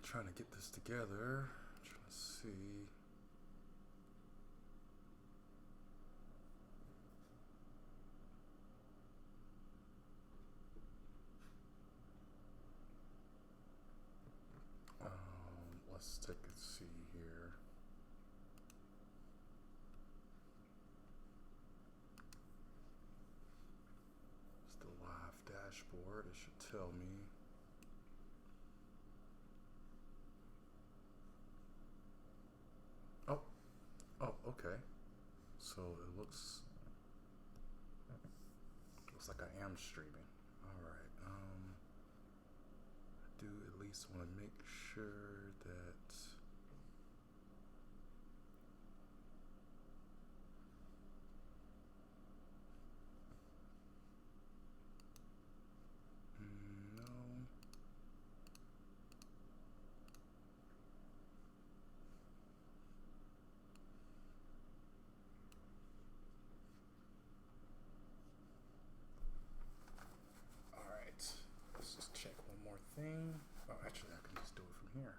trying to get this together. Trying to see. Let's take a see here. It's the live dashboard. It should tell me. Oh, okay. So it looks like I am streaming. All right. I do at least want to make sure that no. All right. Let's just check one more thing. Oh, actually, I can just do it from here.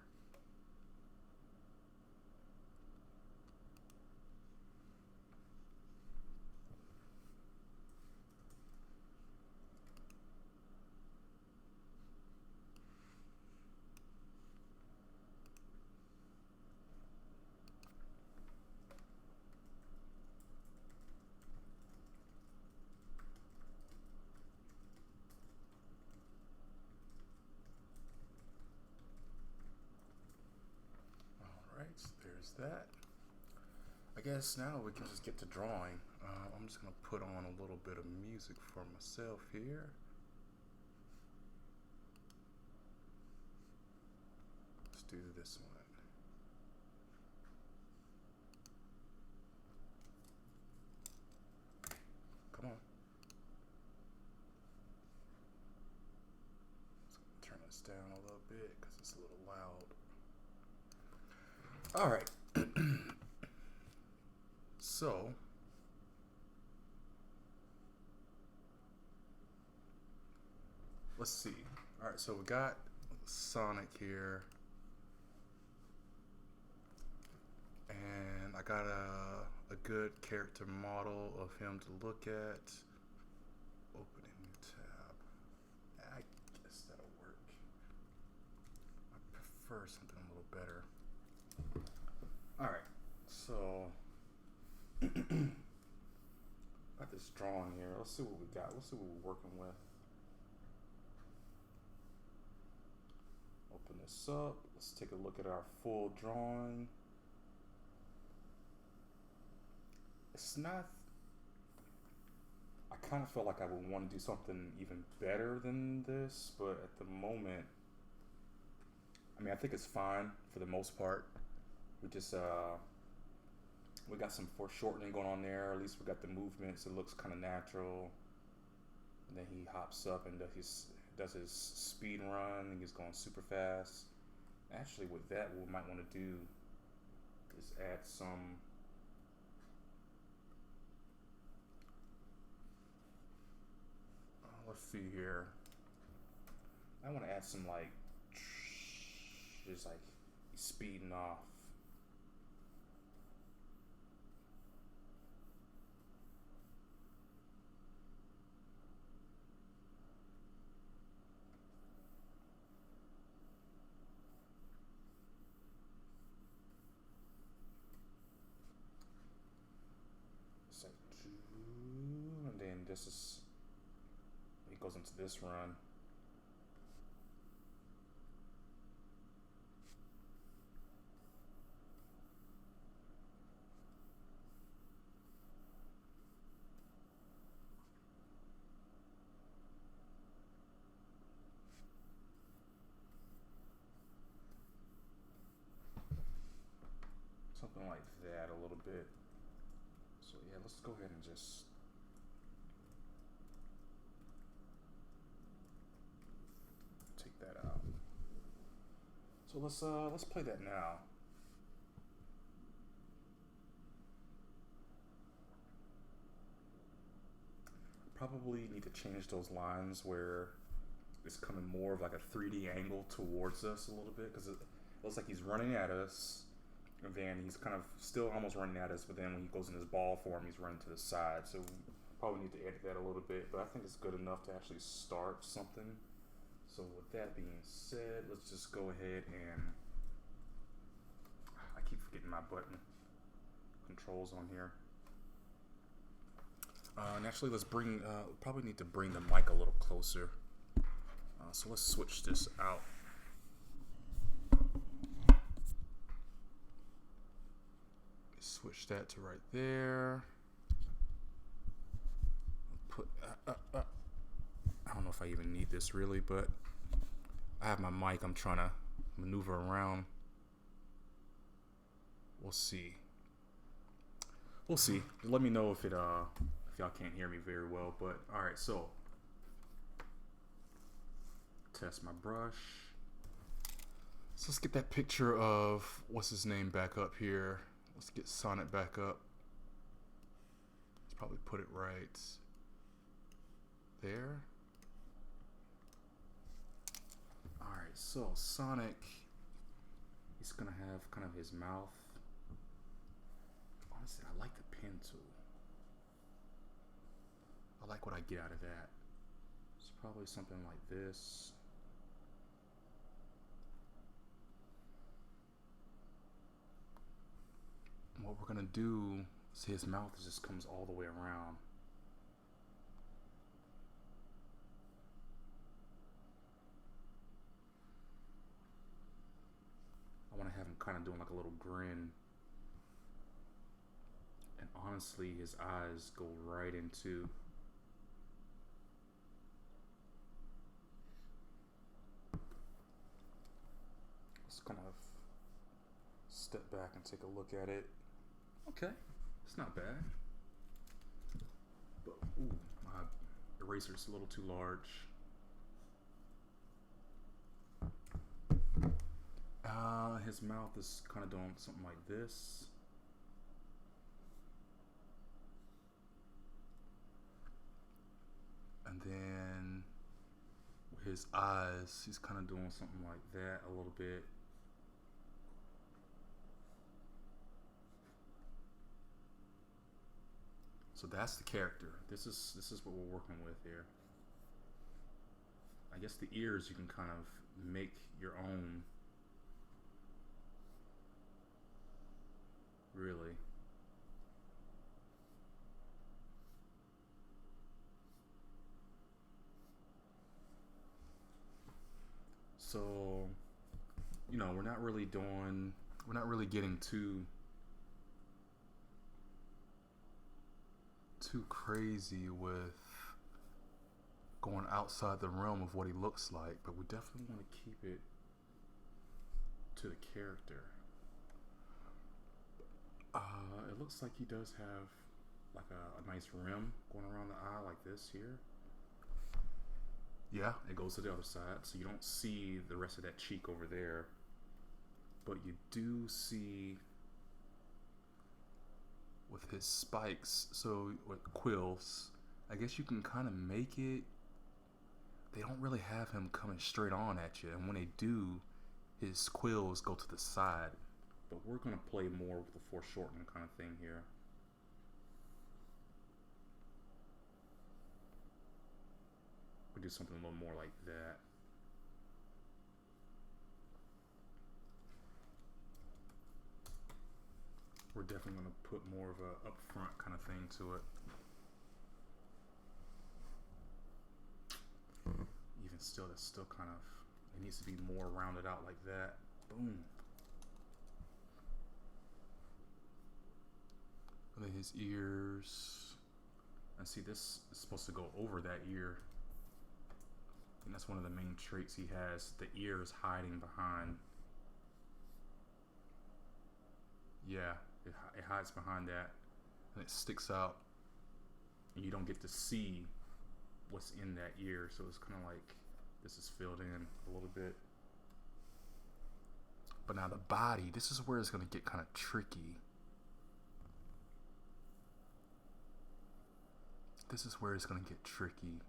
There's that. I guess now we can just get to drawing. I'm just gonna put on a little bit of music for myself here. Let's do this one. Come on. Let's turn this down a little bit because it's a little loud. All right. So let's see. All right, so we got Sonic here, and I got a good character model of him to look at. Open a new tab. I guess that'll work. I prefer something a little better. All right, so got this drawing here. Let's see what we got. Let's see what we're working with. Open this up. Let's take a look at our full drawing. It's not. I kind of feel like I would want to do something even better than this, but at the moment, I mean, I think it's fine for the most part. We just we got some foreshortening going on there. At least we got the movements. It looks kind of natural. And then he hops up and does his speed run. And he's going super fast. Actually, with that, what we might want to do is add some. Let's see here. I want to add some just like speeding off. And then this is, it goes into this run. Something like that a little bit. So yeah, let's go ahead and just take that out. So let's play that now. Probably need to change those lines where it's coming more of like a 3D angle towards us a little bit, because it looks like he's running at us, and then he's kind of still almost running at us, but then when he goes in his ball form, he's running to the side. So we probably need to edit that a little bit, but I think it's good enough to actually start something. So with that being said, let's just go ahead and, I keep forgetting my button controls on here. And actually, let's bring, probably need to bring the mic a little closer. So let's switch this out. Switch that to right there. Put, I don't know if I even need this really, but I have my mic. I'm trying to maneuver around. We'll see. We'll see. Let me know if y'all can't hear me very well. But all right, so test my brush. So let's get that picture of what's his name back up here. Let's get Sonic back up. Let's probably put it right there. All right, so Sonic, he's gonna have kind of his mouth. Honestly, I like the pen tool. I like what I get out of that. It's probably something like this. And what we're gonna do is his mouth just comes all the way around. I want to have him kind of doing like a little grin. And honestly, his eyes go right into kind of step back and take a look at it. Okay, it's not bad. But ooh, my eraser's a little too large. His mouth is kind of doing something like this. And then his eyes, he's kind of doing something like that a little bit. So that's the character. This is what we're working with here. I guess the ears you can kind of make your own. Really. So, you know, we're not really getting too crazy with going outside the realm of what he looks like, but we definitely want to keep it to the character. It looks like he does have like a nice rim going around the eye like this here. Yeah, it goes to the other side, so you don't see the rest of that cheek over there, but you do see with his spikes, so with quills, I guess you can kind of make it. They don't really have him coming straight on at you, and when they do, his quills go to the side. But we're going to play more with the foreshortening kind of thing here. We do something a little more like that. We're definitely going to put more of a upfront kind of thing to it. Even still, that's still kind of, it needs to be more rounded out like that. Boom. And then his ears. And see, this is supposed to go over that ear. And that's one of the main traits he has. The ear is hiding behind. Yeah, it hides behind that. And it sticks out. And you don't get to see what's in that ear. So it's kind of like this is filled in a little bit. But now the body, this is where it's going to get kind of tricky. This is where it's going to get tricky.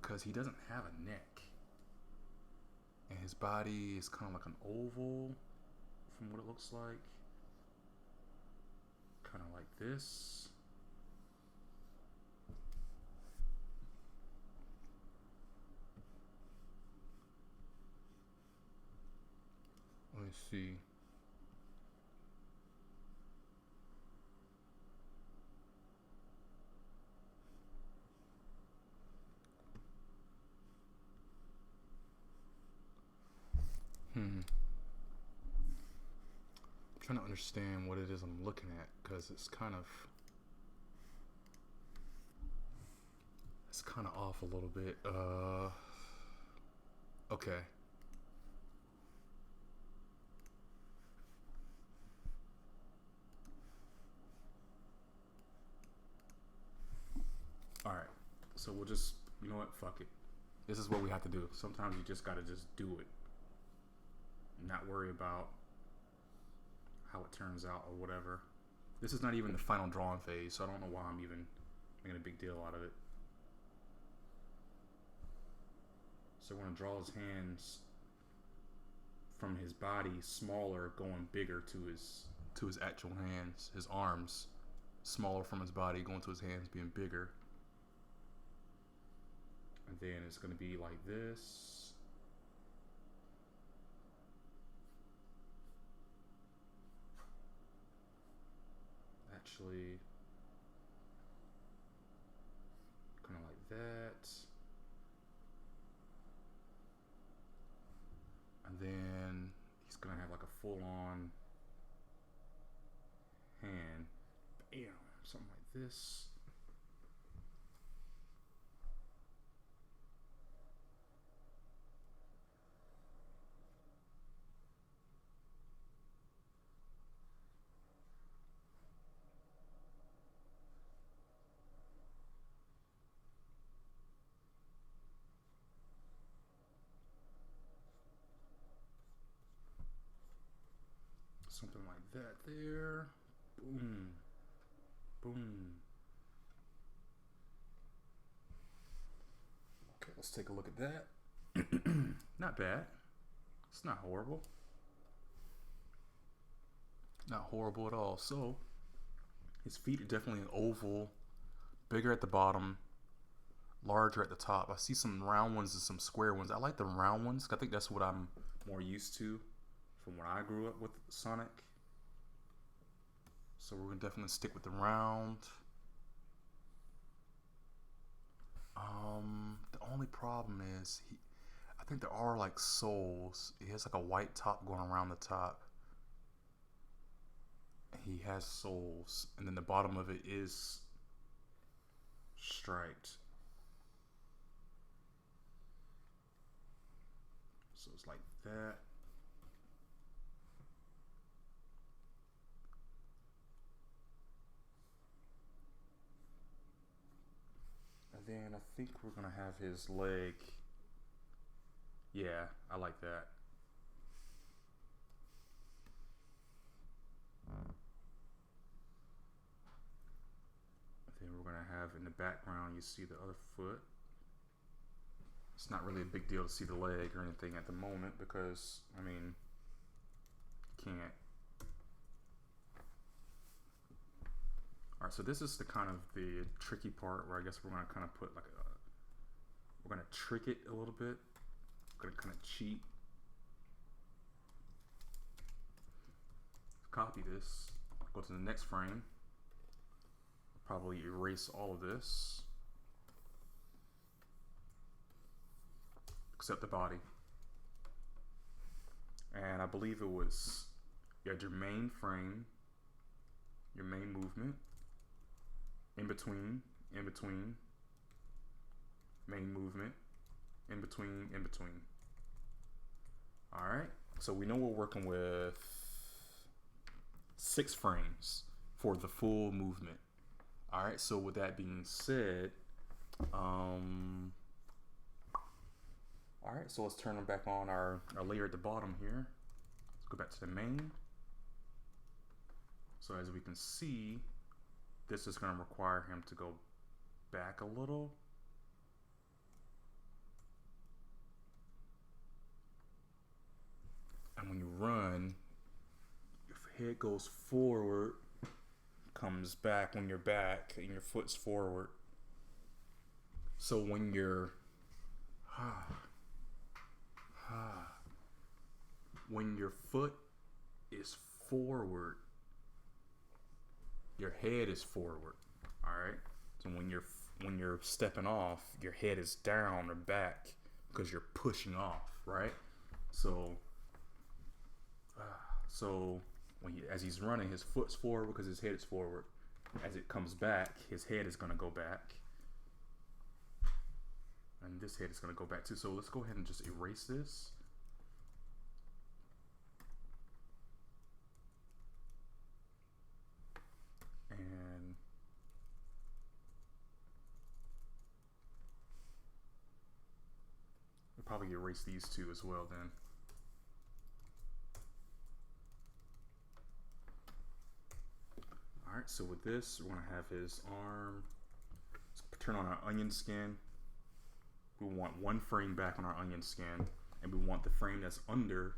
Because he doesn't have a neck. And his body is kind of like an oval from what it looks like. Kind of like this. Let me see. I'm trying to understand what it is I'm looking at, because it's kind of off a little bit. Okay. All right. So we'll just, you know what? Fuck it. This is what we have to do. Sometimes you just gotta just do it. Not worry about how it turns out or whatever. This is not even the final drawing phase, so I don't know why I'm even making a big deal out of it. So we're gonna draw his hands from his body smaller, going bigger to his actual hands. His arms smaller from his body, going to his hands, being bigger. And then it's gonna be like this. Actually, kind of like that. And then he's gonna have like a full-on hand. Bam, something like this. Something like that there. Boom. Boom. Okay, let's take a look at that. Not bad. It's not horrible. Not horrible at all. So, his feet are definitely an oval. Bigger at the bottom. Larger at the top. I see some round ones and some square ones. I like the round ones. I think that's what I'm more used to from when I grew up with Sonic. So we're gonna definitely stick with the round. The only problem is I think there are like soles. He has like a white top going around the top. He has soles, and then the bottom of it is striped. So it's like that. And then I think we're gonna have his leg. Yeah, I like that. Then we're gonna have in the background, you see the other foot. It's not really a big deal to see the leg or anything at the moment because, I mean, you can't. Alright, so this is the kind of the tricky part where I guess we're gonna kind of put like we're gonna trick it a little bit. We're gonna kind of cheat. Copy this, go to the next frame. Probably erase all of this. Except the body. And I believe it was, you had your main frame, your main movement, in between, main movement, in between. All right, so we know we're working with 6 frames for the full movement. All right, so with that being said, all right, so let's turn them back on our layer at the bottom here. Let's go back to the main. So as we can see, this is going to require him to go back a little. And when you run, your head goes forward, comes back when you're back, and your foot's forward. So when you're when your foot is forward, your head is forward. All right. So when you're stepping off, your head is down or back because you're pushing off, right? So as he's running, his foot's forward because his head is forward. As it comes back, his head is gonna go back, and this head is gonna go back too. So let's go ahead and just erase this. And we'll probably erase these two as well then. Alright, so with this, we're going to have his arm. Let's turn on our onion skin. We want one frame back on our onion skin, and we want the frame that's under.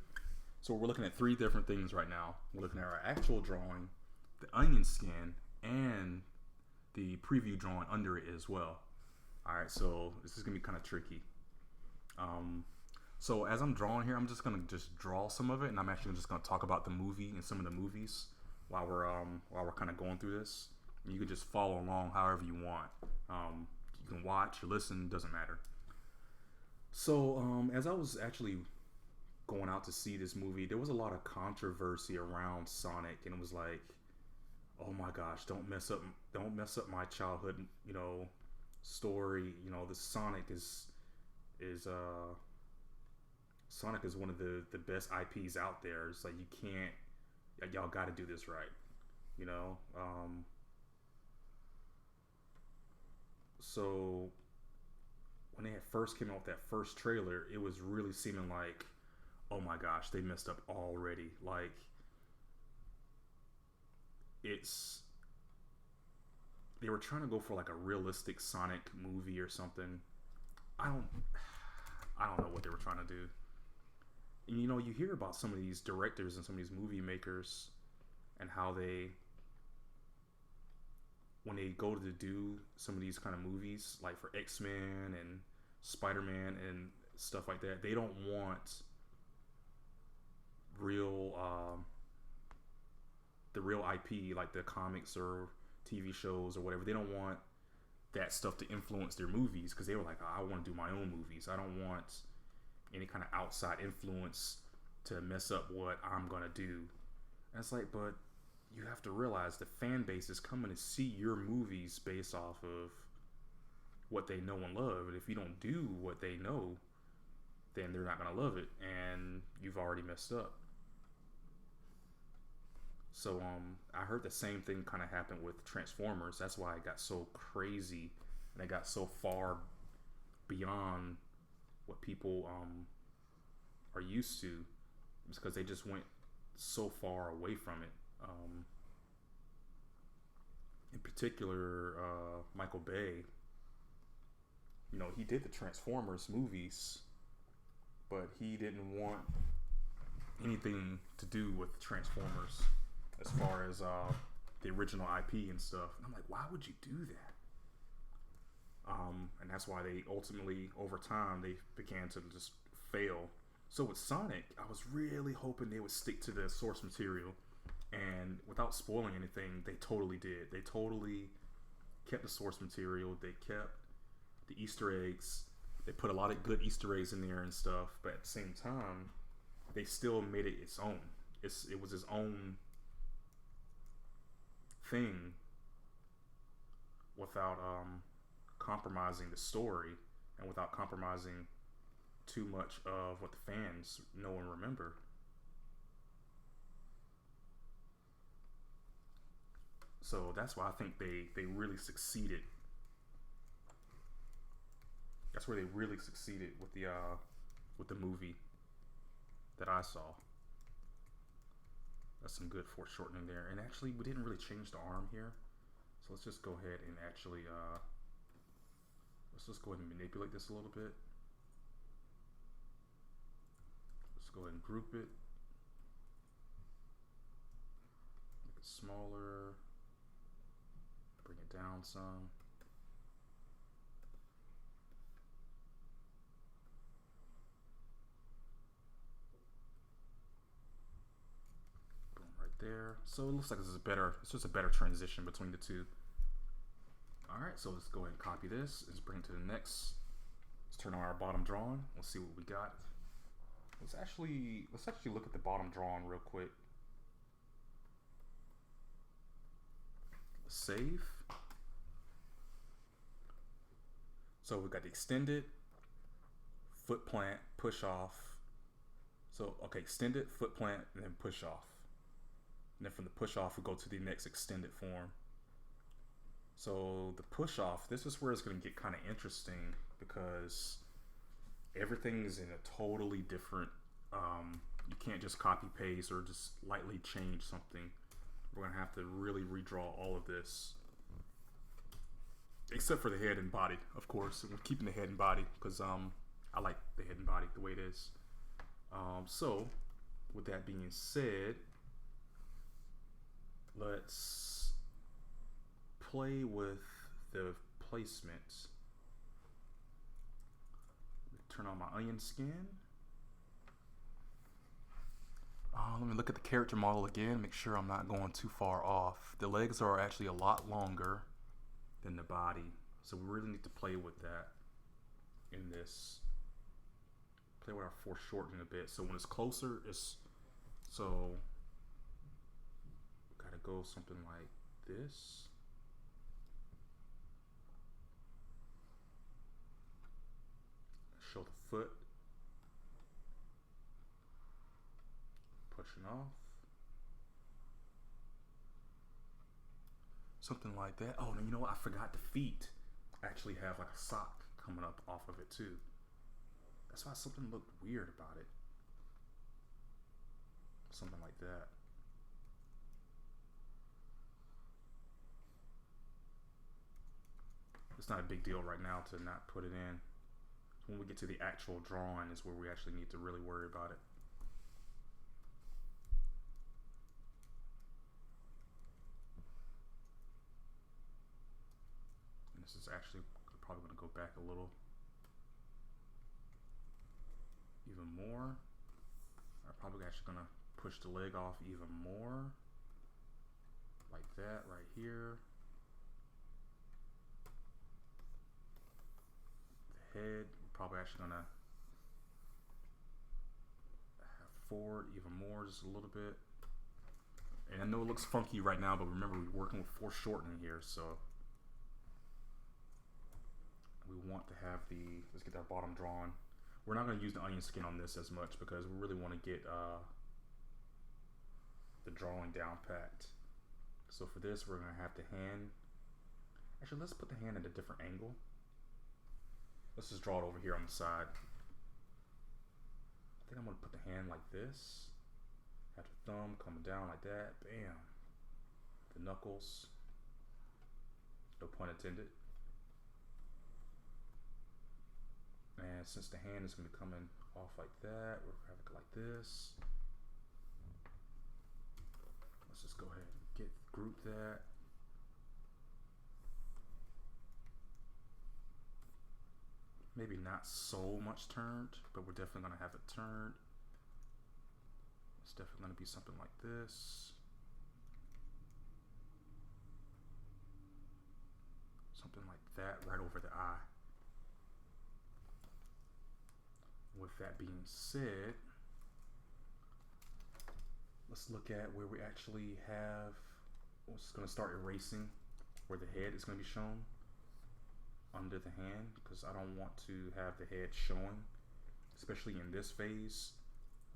So we're looking at three different things right now. We're looking at our actual drawing, the onion skin, and the preview drawing under it as well. Alright, so this is going to be kind of tricky. So as I'm drawing here, I'm just going to draw some of it, and I'm actually just going to talk about the movie and some of the movies while we're kind of going through this. And you can just follow along however you want. You can watch or listen, doesn't matter. So as I was actually going out to see this movie, there was a lot of controversy around Sonic, and it was like, oh my gosh, don't mess up my childhood, story. The Sonic is Sonic is one of the best IPs out there. It's like, you can't, y'all got to do this right, So when they had first came out with that first trailer, it was really seeming like, oh my gosh, they messed up already. Like, they were trying to go for like a realistic Sonic movie or something. I don't know what they were trying to do. And you hear about some of these directors and some of these movie makers and how when they go to do some of these kind of movies, like for X-Men and Spider-Man and stuff like that, they don't want the real IP, like the comics or TV shows or whatever. They don't want that stuff to influence their movies, because they were like, I want to do my own movies. I don't want any kind of outside influence to mess up what I'm gonna do. And it's like, but you have to realize the fan base is coming to see your movies based off of what they know and love. And if you don't do what they know, then they're not gonna love it, and you've already messed up. So I heard the same thing kind of happened with Transformers. That's why it got so crazy, and it got so far beyond what people are used to. It's because they just went so far away from it. In particular, Michael Bay. He did the Transformers movies, but he didn't want anything to do with Transformers as far as the original IP and stuff. And I'm like, why would you do that? And that's why they ultimately, over time, they began to just fail. So with Sonic, I was really hoping they would stick to the source material. And without spoiling anything, they totally did. They totally kept the source material. They kept the Easter eggs. They put a lot of good Easter eggs in there and stuff. But at the same time, they still made it its own. It was its own thing without compromising the story and without compromising too much of what the fans know and remember. So that's why I think they really succeeded. That's where they really succeeded with the movie that I saw. That's some good foreshortening there. And actually, we didn't really change the arm here. So let's just go ahead and actually let's just go ahead and manipulate this a little bit. Let's go ahead and group it. smaller. Bring it down some. Boom, right there. So it looks like this is better. It's just a better transition between the two. All right, so let's go ahead and copy this. Let's bring it to the next. Let's turn on our bottom drawing. Let's see what we got. Let's actually look at the bottom drawing real quick. Let's save. So we got the extended, foot plant, push off. So okay, extended, foot plant, and then push off. And then from the push off, we go to the next extended form. So the push off, this is where it's going to get kind of interesting because everything is in a totally different, you can't just copy paste or just lightly change something. We're going to have to really redraw all of this. Except for the head and body, of course. We're keeping the head and body because I like the head and body the way it is. So with that being said, let's play with the placement. Turn on my onion skin. Let me look at the character model again, make sure I'm not going too far off. The legs are actually a lot longer than the body, so we really need to play with that in this. Play with our foreshortening a bit, so when it's closer, so gotta go something like this. Show the foot. Pushing off. Something like that. Oh, and you know what? I forgot the feet actually have like a sock coming up off of it too. That's why something looked weird about it. Something like that. It's not a big deal right now to not put it in. When we get to the actual drawing is where we actually need to really worry about it. And this is actually probably going to go back a little. Even more. I'm probably actually going to push the leg off even more. Like that right here. The head. Probably actually gonna have forward even more, just a little bit. And I know it looks funky right now, but remember we're working with foreshortening here, so we want to have the, let's get our bottom drawn. We're not gonna use the onion skin on this as much because we really want to get the drawing down packed. So for this, we're gonna have the hand. Actually, let's put the hand at a different angle. Let's just draw it over here on the side. I think I'm gonna put the hand like this. Have the thumb coming down like that. Bam. The knuckles. No pun intended. And since the hand is gonna be coming off like that, we're gonna have it like this. Let's just go ahead and group that. Maybe not so much turned, but we're definitely gonna have it turned. It's definitely gonna be something like this. Something like that right over the eye. With that being said, let's look at where we actually have, we're just gonna start erasing where the head is gonna be shown under the hand, because I don't want to have the head showing, especially in this phase.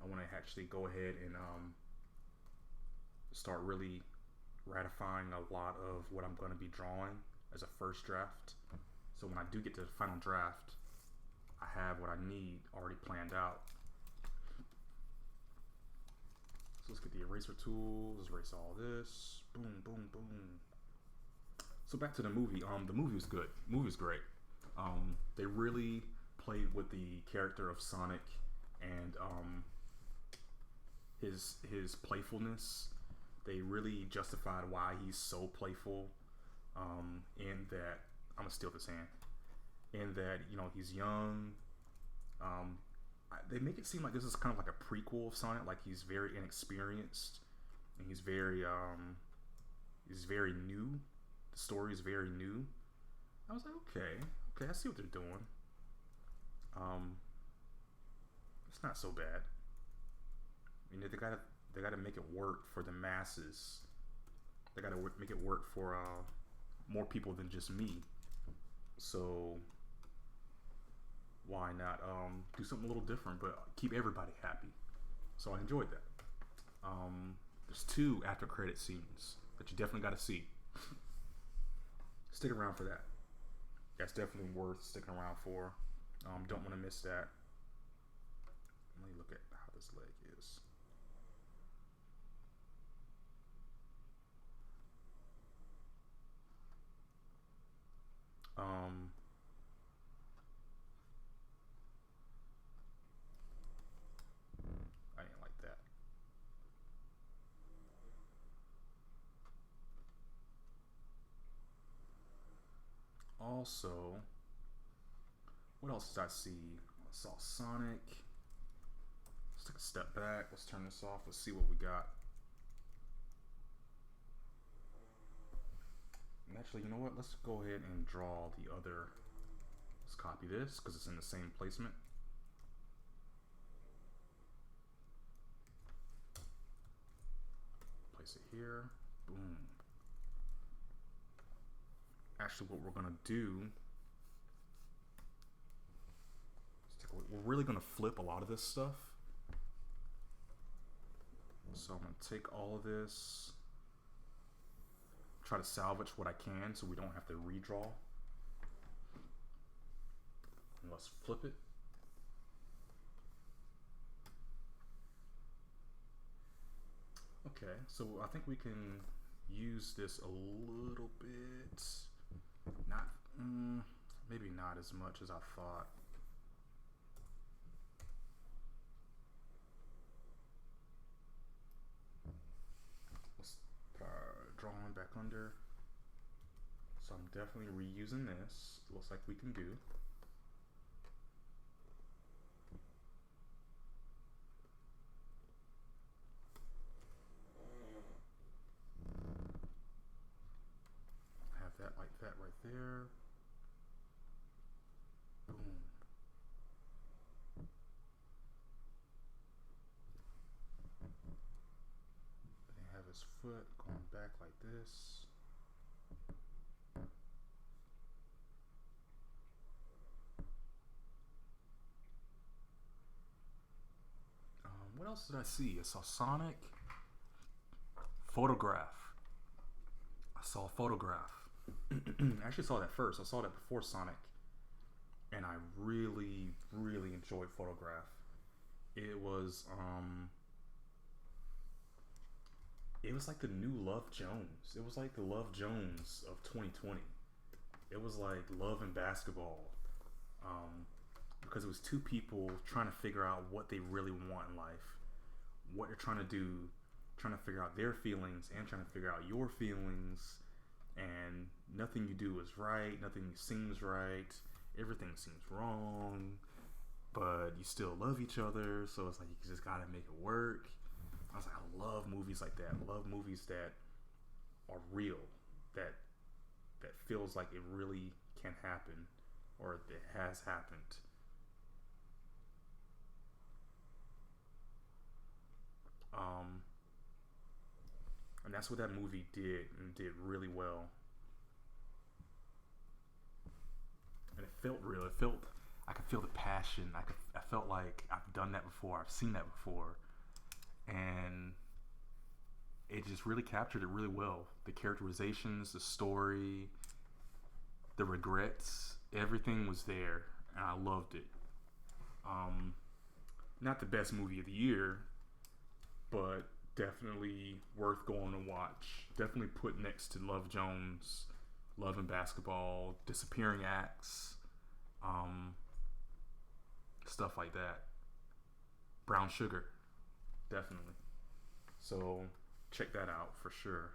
I want to actually go ahead and start really ratifying a lot of what I'm going to be drawing as a first draft. So when I do get to the final draft, I have what I need already planned out. So let's get the eraser tool, let's erase all this, boom, boom, boom. So back to the movie. The movie was good. The movie was great. They really played with the character of Sonic and his playfulness. They really justified why he's so playful. In that, I'm gonna steal this hand. In that, he's young. They make it seem like this is kind of like a prequel of Sonic. Like he's very inexperienced, and he's very new. The story is very new. I was like, okay, I see what they're doing. It's not so bad. I mean, they gotta make it work for the masses. They gotta make it work for more people than just me. So why not do something a little different, but keep everybody happy? So I enjoyed that. There's 2 after credit scenes that you definitely got to see. Stick around for that. That's definitely worth sticking around for. Don't want to miss that. Let me look at how this leg is. I didn't like that. Also, what else did I see? I saw Sonic. Let's take a step back. Let's turn this off. Let's see what we got. And actually, you know what? Let's go ahead and draw the other. Let's copy this because it's in the same placement. Place it here. Boom. Actually, what we're gonna do, we're really gonna flip a lot of this stuff. So I'm gonna take all of this, try to salvage what I can so we don't have to redraw. And let's flip it. Okay, so I think we can use this a little bit. Not, maybe not as much as I thought. Let's drawing back under. So I'm definitely reusing this. Looks like we can do. That like that right there. Boom. Then have his foot going back like this. What else did I see? I saw Sonic. Photograph. I saw Photograph. I actually saw that first. I saw that before Sonic, and I really, really enjoyed Photograph. It was like the new Love Jones. It was like the Love Jones of 2020. It was like love and basketball, because it was 2 people trying to figure out what they really want in life, what they're trying to do, trying to figure out their feelings and trying to figure out your feelings. And nothing you do is right, nothing seems right, everything seems wrong, but you still love each other, so it's like you just gotta make it work. I was like, I love movies like that. I love movies that are real, that feels like it really can happen, or it has happened. And that's what that movie did, and did really well. And it felt real. I could feel the passion. I felt like I've done that before. I've seen that before. And it just really captured it really well. The characterizations, the story, the regrets, everything was there, and I loved it. Not the best movie of the year, but definitely worth going to watch. Definitely put next to Love Jones, Love and Basketball, Disappearing Acts, stuff like that. Brown Sugar, definitely. So check that out for sure.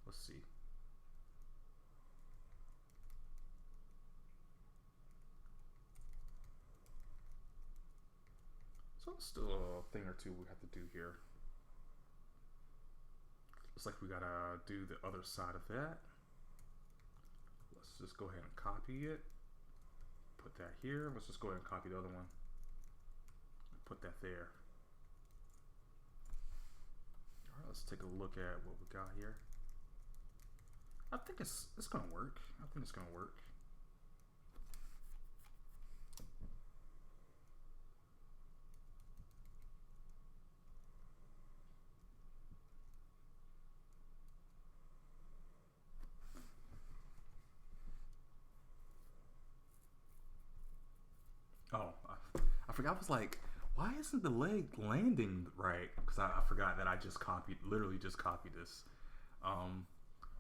Let's see. So still a thing or two we have to do here. Looks like we gotta do the other side of that. Let's just go ahead and copy it. Put that here. Let's just go ahead and copy the other one. Put that there. All right, let's take a look at what we got here. I think it's gonna work. I think it's gonna work. Oh, I forgot. I was like, why isn't the leg landing right? Because I forgot that I just literally just copied this.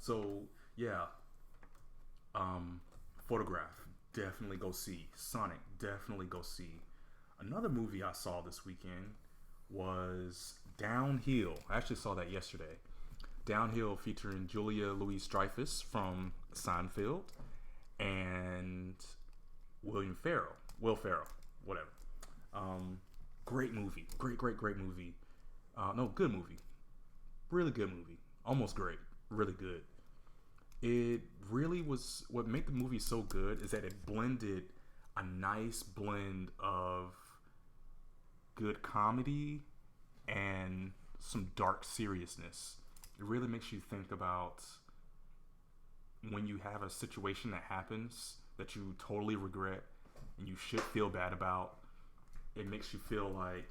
So yeah, Photograph, definitely go see. Sonic, definitely go see. Another movie I saw this weekend was Downhill. I actually saw that yesterday. Downhill, featuring Julia Louis-Dreyfus from Seinfeld and Will Ferrell, whatever. Great movie. Great movie. No, good movie. Really good movie. Almost great. Really good. It really was, what made the movie so good is that it blended a nice blend of good comedy and some dark seriousness. It really makes you think about when you have a situation that happens that you totally regret and you should feel bad about. It makes you feel like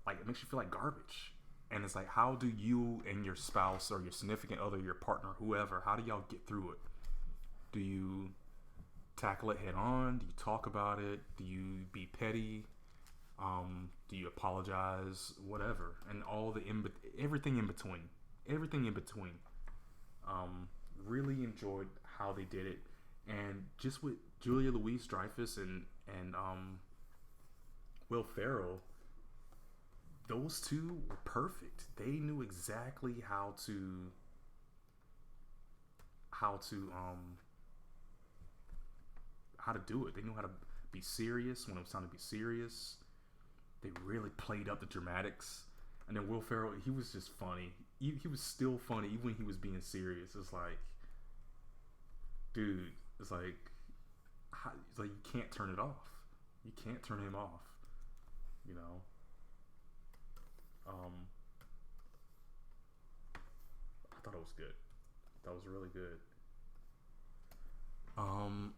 it makes you feel like garbage. And it's like, how do you and your spouse or your significant other, your partner, whoever, how do y'all get through it? Do you tackle it head on? Do you talk about it? Do you be petty? Do you apologize? Whatever. And all the everything in between. Everything in between. Really enjoyed how they did it. And just with Julia Louis-Dreyfus and Will Ferrell, those two were perfect. They knew exactly how to do it. They knew how to be serious when it was time to be serious. They really played up the dramatics. And then Will Ferrell, he was just funny. He was still funny even when he was being serious. It's like, dude, it's like you can't turn it off. You can't turn him off. You know. I thought it was good. That was really good.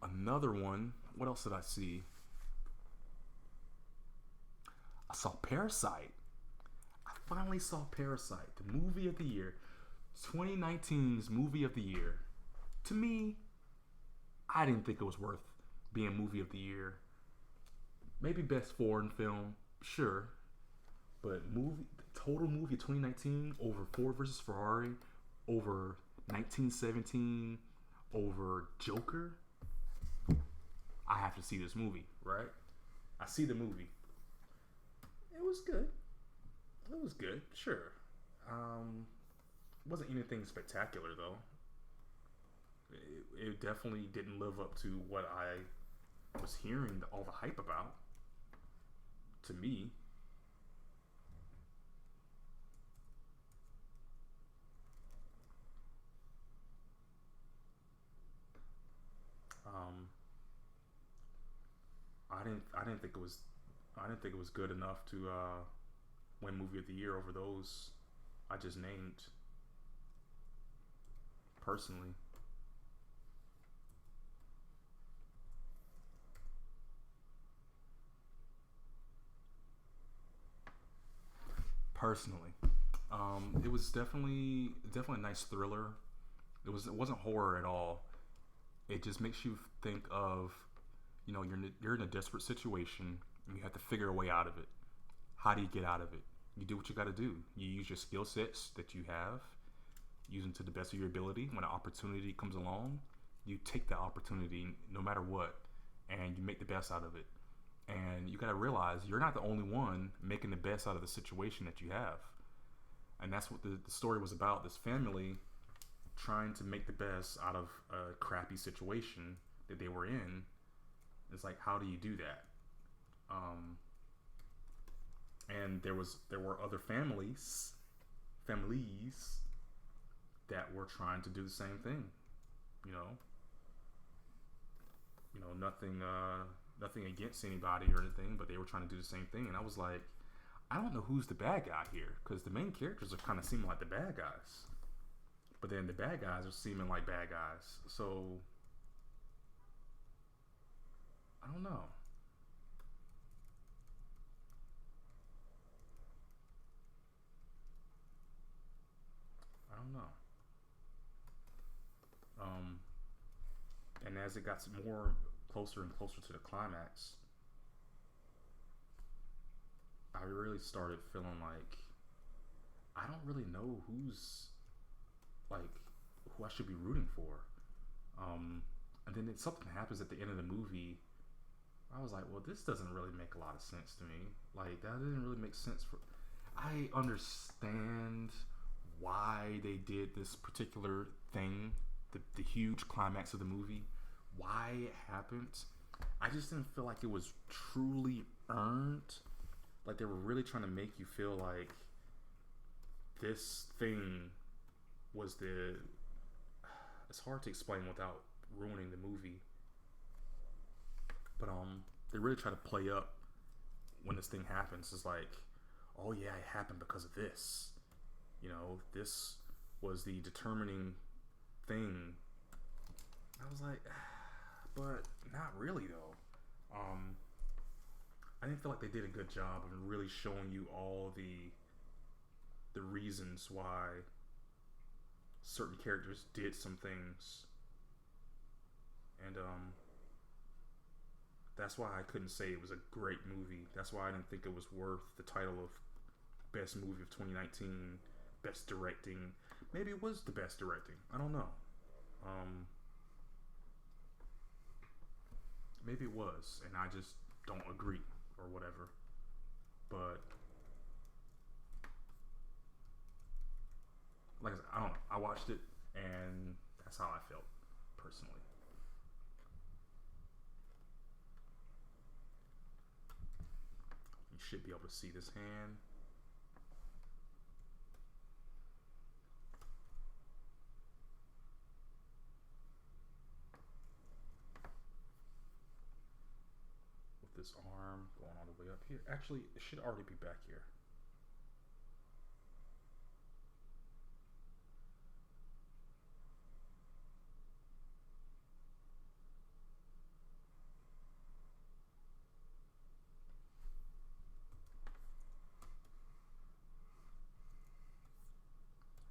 Another one. What else did I see? I saw Parasite. I finally saw Parasite, the movie of the year, 2019's movie of the year. To me, I didn't think it was worth being movie of the year. Maybe best foreign film, sure, but total movie of 2019 over Ford versus Ferrari, over 1917, over Joker. I have to see this movie, right? I see the movie. It was good. It was good, sure. Wasn't anything spectacular though. It definitely didn't live up to what I was hearing all the hype about. To me. I didn't think it was good enough to win movie of the year over those I just named. Personally. It was definitely a nice thriller. It wasn't horror at all. It just makes you think of, you're in a desperate situation and you have to figure a way out of it. How do you get out of it? You do what you got to do. You use your skill sets that you have, use them to the best of your ability. When an opportunity comes along, you take that opportunity no matter what, and you make the best out of it. And you got to realize you're not the only one making the best out of the situation that you have. And that's what the story was about. This family trying to make the best out of a crappy situation that they were in. It's like, how do you do that? And there were other families that were trying to do the same thing. Nothing against anybody or anything, but they were trying to do the same thing. And I was like, I don't know who's the bad guy here, because the main characters are kind of seeming like the bad guys, but then the bad guys are seeming like bad guys. So I don't know. And as it got more closer and closer to the climax, I really started feeling like I don't really know who I should be rooting for. And then something happens at the end of the movie. I was like, well, this doesn't really make a lot of sense to me. Like, that didn't really make sense. I understand why they did this particular thing, the huge climax of the movie, why it happened. I just didn't feel like it was truly earned. Like, they were really trying to make you feel like this thing was it's hard to explain without ruining the movie. But they really try to play up when this thing happens. It's like, oh yeah, it happened because of this. This was the determining thing. I was like, but not really though. I didn't feel like they did a good job of really showing you all the reasons why certain characters did some things. And that's why I couldn't say it was a great movie. That's why I didn't think it was worth the title of Best Movie of 2019, Best Directing. Maybe it was the best directing. I don't know. Maybe it was, and I just don't agree or whatever. But like I said, I don't know. I watched it, and that's how I felt personally. You should be able to see this hand. With this arm going all the way up here. Actually, it should already be back here.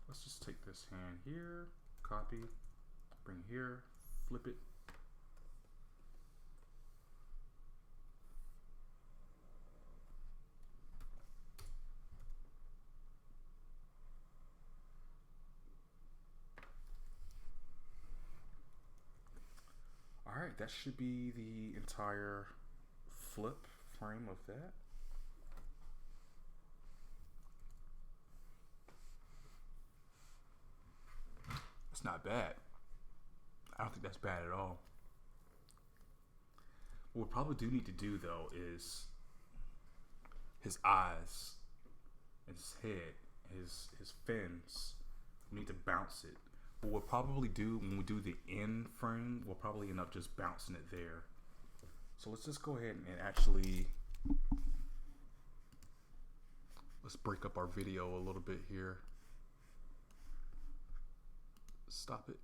Let's just take this hand here, copy, bring here, flip it. All right, that should be the entire flip frame of that. It's not bad. I don't think that's bad at all. What we probably do need to do though is his eyes, his head, his fins. We need to bounce it. What we'll probably do when we do the end frame, we'll probably end up just bouncing it there. So let's just go ahead and actually, let's break up our video a little bit here. Stop it.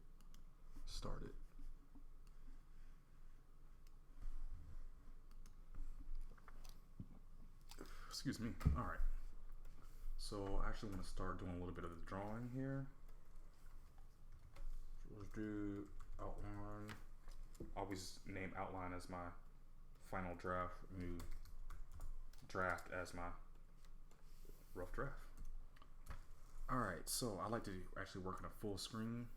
Start it. Excuse me. All right. So I actually want to start doing a little bit of the drawing here. Let's do outline. Always name outline as my final draft. New draft as my rough draft. Alright, so I like to actually work in a full screen.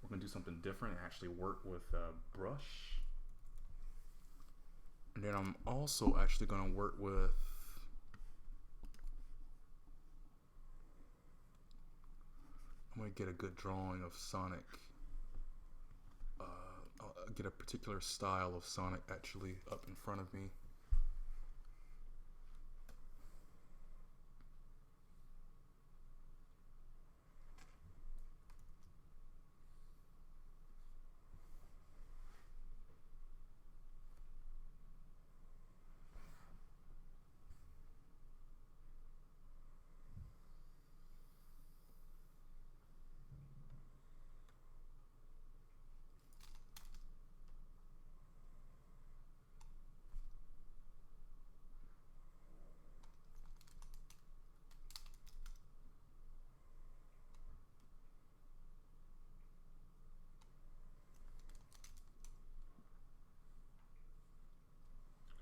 We're going to do something different and actually work with a brush. And then I'm also actually going to work with, I'm going to get a good drawing of Sonic. I'll get a particular style of Sonic actually up in front of me.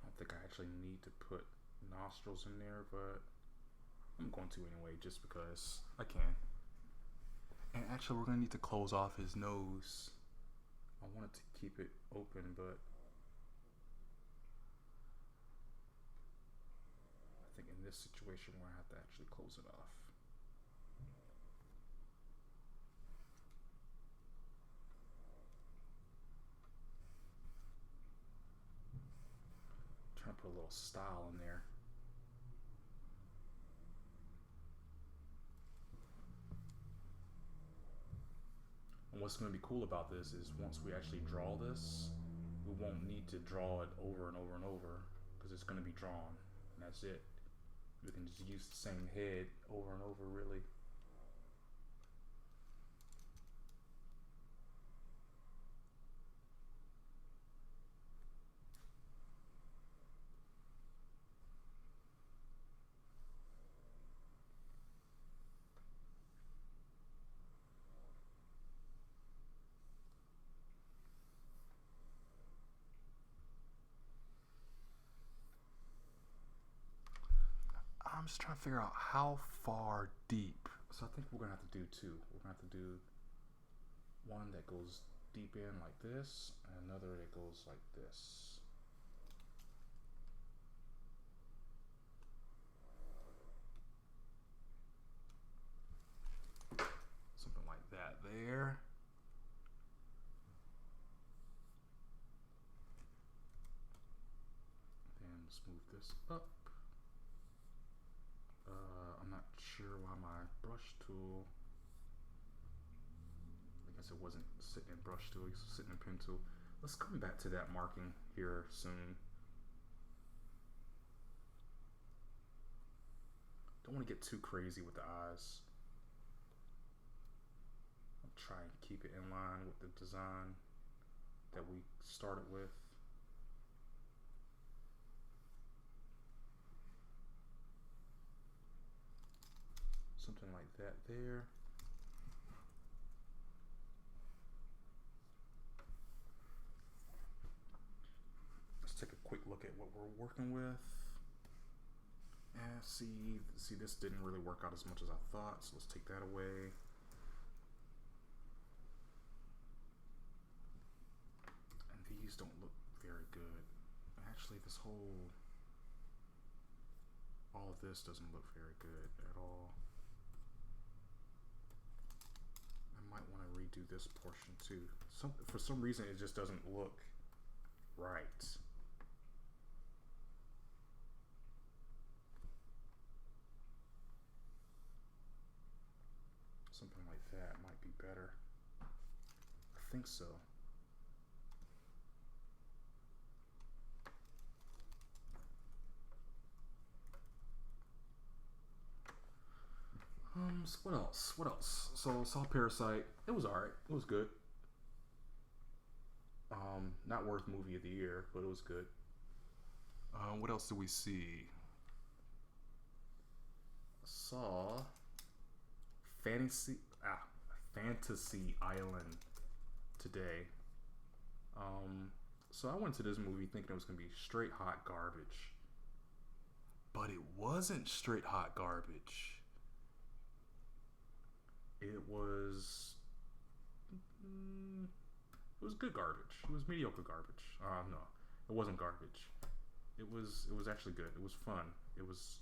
I don't think I actually need to put nostrils in there, but I'm going to anyway, just because I can. And actually, we're going to need to close off his nose. I wanted to keep it open, but I think in this situation, we're going to have to actually close it off. Trying to put a little style in there. And what's going to be cool about this is once we actually draw this, we won't need to draw it over and over and over because it's going to be drawn, and that's it. We can just use the same head over and over, really. I'm just trying to figure out how far deep. So I think we're going to have to do two. We're going to have to do one that goes deep in like this, and another that goes like this. Something like that there. Then smooth this up. I'm not sure why my brush tool, I guess it wasn't sitting in brush tool, it's sitting in pen tool. Let's come back to that marking here soon. Don't want to get too crazy with the eyes. I'll try and keep it in line with the design that we started with. Something like that there. Let's take a quick look at what we're working with. And see, this didn't really work out as much as I thought, so let's take that away. And these don't look very good. Actually, all of this doesn't look very good at all. I might want to redo this portion too. For some reason, it just doesn't look right. Something like that might be better. I think so. What else? What else? So saw Parasite. It was alright. It was good. Not worth movie of the year, but it was good. What else did we see? Saw Fantasy Island today. So I went to this movie thinking it was gonna be straight hot garbage, but it wasn't straight hot garbage. It was good garbage. It was mediocre garbage. No, it wasn't garbage. it was actually good. It was fun. It was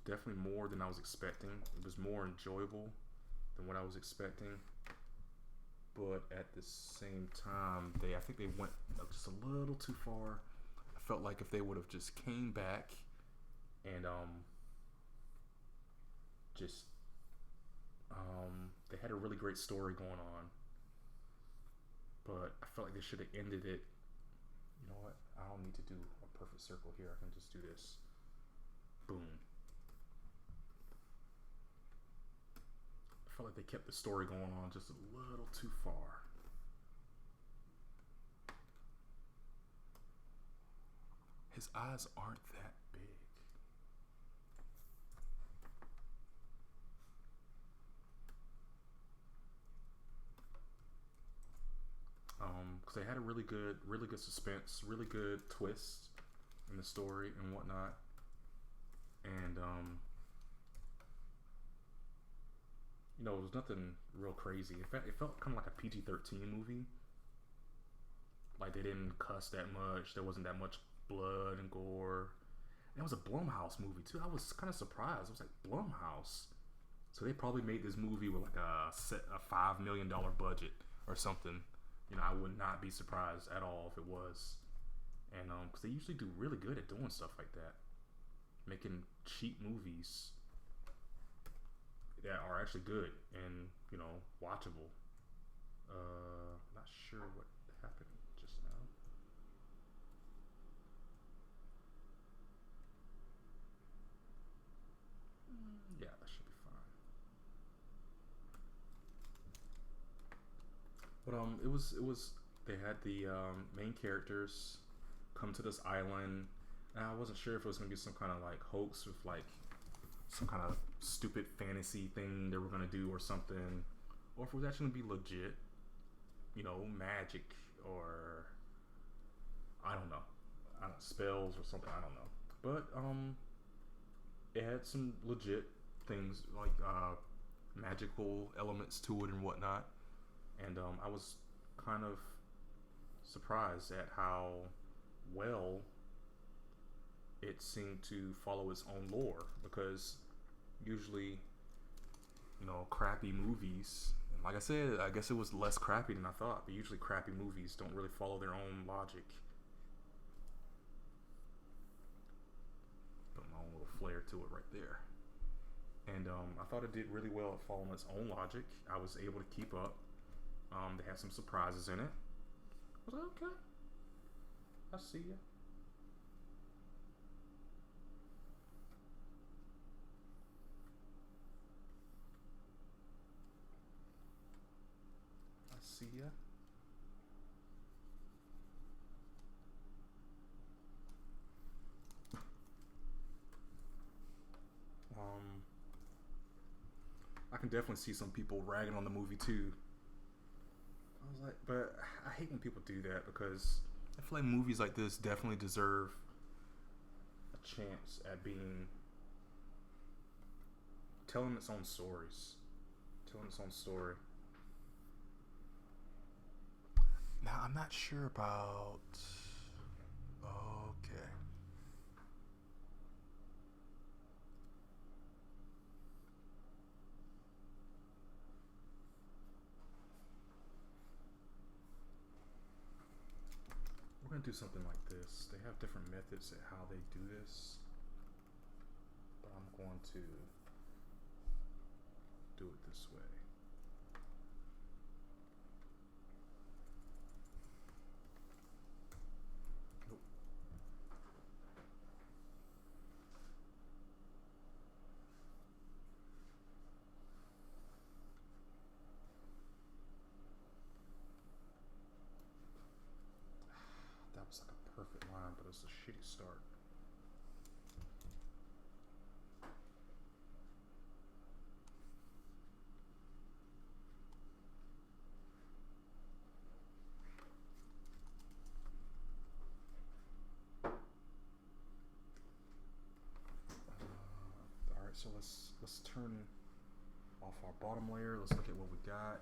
definitely more than I was expecting. It was more enjoyable than what I was expecting. But at the same time, I think they went just a little too far. I felt like if they would have just came back and just they had a really great story going on, but I felt like they should have ended it. You know what? I don't need to do a perfect circle here. I can just do this. Boom. I felt like they kept the story going on just a little too far. His eyes aren't that big. Because they had a really good suspense, really good twist in the story and whatnot, and you know, it was nothing real crazy. It felt kind of like a PG-13 movie. Like they didn't cuss that much. There wasn't that much blood and gore. And it was a Blumhouse movie too. I was kind of surprised. I was like, Blumhouse. So they probably made this movie with like a $5 million budget or something. You know, I would not be surprised at all if it was. And because they usually do really good at doing stuff like that, making cheap movies that are actually good and, you know, watchable. Not sure what happened just now. Yeah, that should be fine. But it was they had the main characters come to this island, and I wasn't sure if it was gonna be some kind of like hoax with like some kind of stupid fantasy thing they were gonna do or something, or if it was actually gonna be legit, you know, magic or I don't know, spells or something. I don't know, but it had some legit things like magical elements to it and whatnot, and I was kind of surprised at how well it seemed to follow its own lore, because usually, you know, crappy movies, and like I said, I guess it was less crappy than I thought, but usually crappy movies don't really follow their own logic. Put my own little flair to it right there. And I thought it did really well at following its own logic. I was able to keep up. They had some surprises in it. I was like, okay, I see ya. I see ya. I can definitely see some people ragging on the movie too. I was like, but I hate when people do that, because I feel like movies like this definitely deserve a chance at being telling its own stories, telling its own story. Now I'm not sure about. Okay. We're gonna do something like this. They have different methods at how they do this, but I'm going to do it this way. Nope. That was like a perfect line, but it was a shitty start. All right, so let's turn off our bottom layer. Let's look at what we got.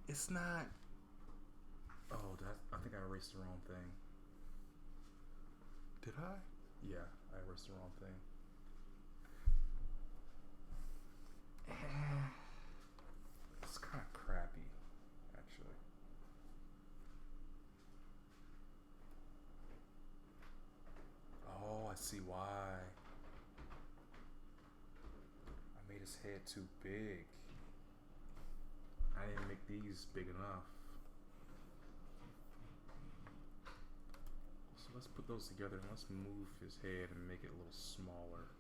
It's not. Oh, that think I erased the wrong thing. Did I? Yeah, I erased the wrong thing. It's kind of crappy, actually. Oh, I see why. I made his head too big. I didn't make these big enough. So let's put those together and let's move his head and make it a little smaller.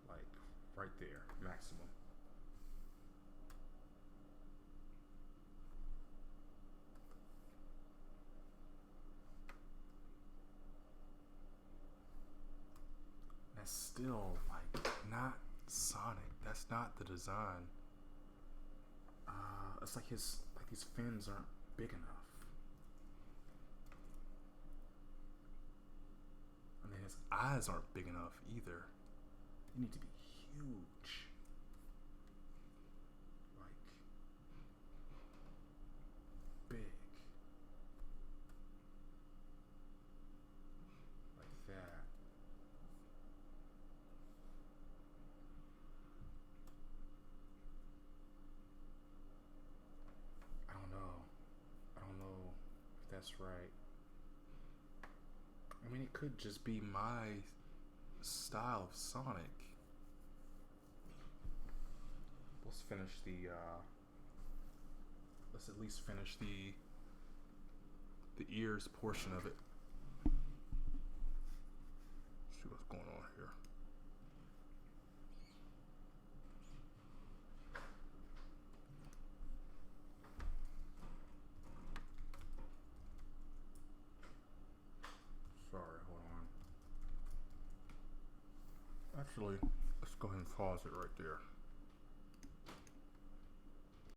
Like right there, maximum. That's still like not Sonic. That's not the design. It's like these fins aren't big enough. And then his eyes aren't big enough either. They need to be huge. Like big. Like that. I don't know if that's right. I mean, it could just be my style of Sonic. Let's finish the, let's at least finish the ears portion of it. See what's going on here. Sorry, hold on. Actually, let's go ahead and pause it right there.